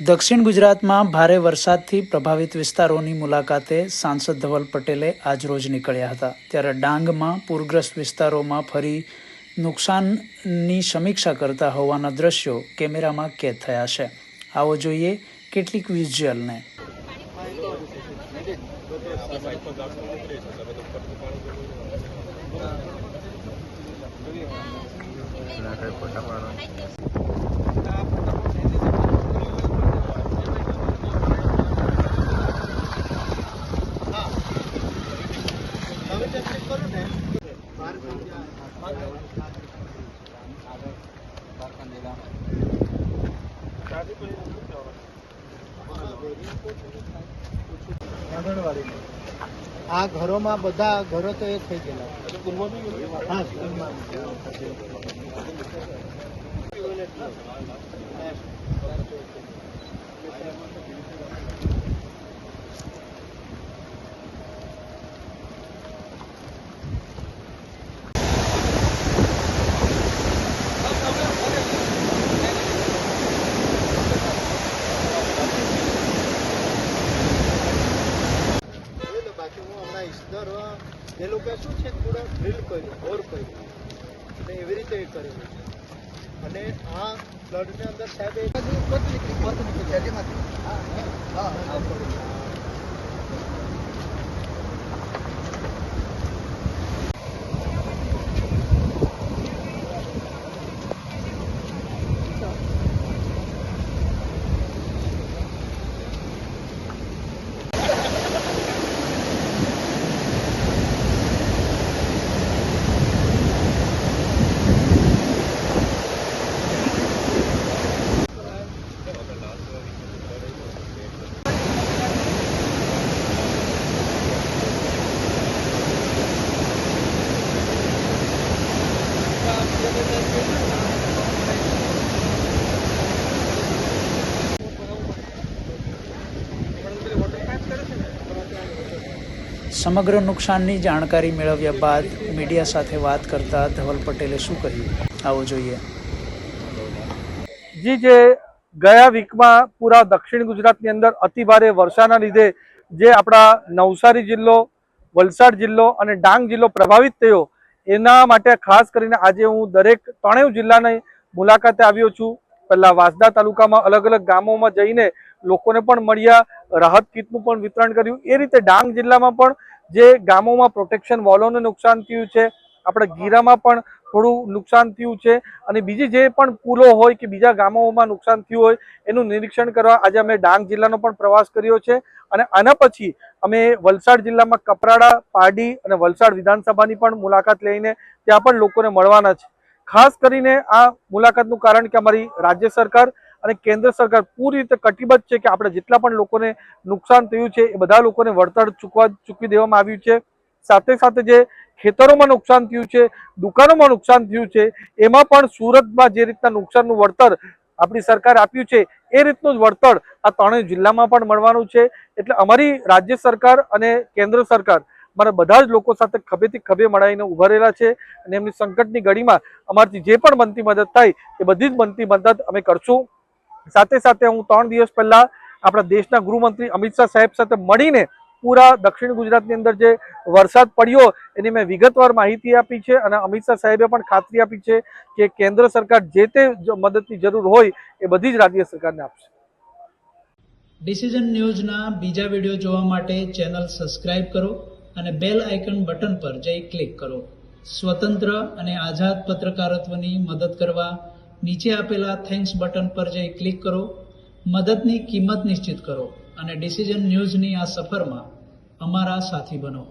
દક્ષિણ ગુજરાતમાં ભારે વરસાદથી પ્રભાવિત વિસ્તારોની મુલાકાતે સાંસદ ધવલ પટેલે આજરોજ નીકળ્યા હતા. ત્યારે ડાંગમાં પૂરગ્રસ્ત વિસ્તારોમાં ફરી નુકસાનની સમીક્ષા કરતા હોવાના દ્રશ્યો કેમેરામાં કેદ થયા છે. આવો જોઈએ કેટલીક વિઝ્યુઅલને. આ ઘરોમાં બધા ઘરો તો એ થઈ ગયેલા. હા, સ્કૂલમાં એ લોકો શું છે, થોડા ડ્રીલ કર્યું, બોર કર્યું અને એવી રીતે એ કરેલું છે. અને આ ફ્લડની અંદર સાહેબ એ સમગ્ર નુકસાનની જાણકારી મેળવ્યા બાદ મીડિયા સાથે વાત કરતા ધવલ પટેલે શું કહ્યું, આવો જોઈએ. જે ગયા વીકમાં પૂરા દક્ષિણ ગુજરાતની અંદર અતિભારે વર્ષાના લીધે જે આપણા નવસારી જિલ્લો, વલસાડ જિલ્લો અને ડાંગ જિલ્લો પ્રભાવિત થયો, એના માટે ખાસ કરીને આજે હું દરેક ત્રણેય જિલ્લાની મુલાકાતે આવ્યો છું. પહેલા વાંસદા તાલુકામાં અલગ અલગ ગામોમાં જઈને લોકોને પણ મળ્યા, રાહત કીટનું પણ વિતરણ કર્યું. એ રીતે ડાંગ જિલ્લામાં પણ જે ગામોમાં પ્રોટેક્શન વોલોને નુકસાન થયું છે, આપણે ગીરામાં પણ થોડું નુકસાન થયું છે, અને બીજી જે પણ પુલો હોય કે બીજા ગામોમાં નુકસાન થયું હોય એનું નિરીક્ષણ કરવા આજે અમે ડાંગ જિલ્લાનો પણ પ્રવાસ કર્યો છે. અને આના પછી અમે વલસાડ જિલ્લામાં કપરાડા, પારડી અને વલસાડ વિધાનસભાની પણ મુલાકાત લઈને ત્યાં પણ લોકોને મળવાના છે. ખાસ કરીને આ મુલાકાતનું કારણ કે અમારી રાજ્ય સરકાર અને કેન્દ્ર સરકાર પૂરી રીતે કટિબદ્ધ છે કે આપણે જેટલા પણ લોકોને નુકસાન થયું છે એ બધા લોકોને વળતર ચૂકવી દેવામાં આવ્યું છે. સાથે સાથે જે ખેતરોમાં નુકસાન થયું છે, દુકાનોમાં નુકસાન થયું છે, એમાં પણ સુરતમાં જે રીતના નુકસાનનું વળતર આપણી સરકાર આપ્યું છે એ રીતનું જ વળતર આ ત્રણેય જિલ્લામાં પણ મળવાનું છે. એટલે અમારી રાજ્ય સરકાર અને કેન્દ્ર સરકાર મારા બધા જ લોકો સાથે ખભેથી ખભે મળાઈને ઉભા રહેલા છે, અને એમની સંકટની ઘડીમાં અમારાથી જે પણ બનતી મદદ થાય એ બધી જ બનતી મદદ અમે કરશું. સાથે સાથે હું 3 દિવસ પહેલા આપણા દેશના ગૃહમંત્રી અમિત શાહ સાહેબ સાથે મળીને પૂરા દક્ષિણ ગુજરાતની અંદર જે વરસાદ પડ્યો એની મેં વિગતવાર માહિતી આપી છે, અને અમિત શાહ સાહેબે પણ ખાતરી આપી છે કે કેન્દ્ર સરકાર જે તે મદદની જરૂર હોય એ બધી જ રાજ્ય સરકારને આપશે. ડિસિઝન ન્યૂઝના બીજા વિડીયો જોવા માટે ચેનલ સબસ્ક્રાઇબ કરો અને બેલ આઇકન બટન પર જઈ ક્લિક કરો. સ્વતંત્ર અને આઝાદ પત્રકારત્વની મદદ કરવા નીચે આપેલા થેન્ક્સ બટન પર જઈ ક્લિક કરો. મદદની કિંમત નિશ્ચિત કરો અને ડિસિઝન ન્યૂઝની આ સફરમાં અમારા સાથી બનો.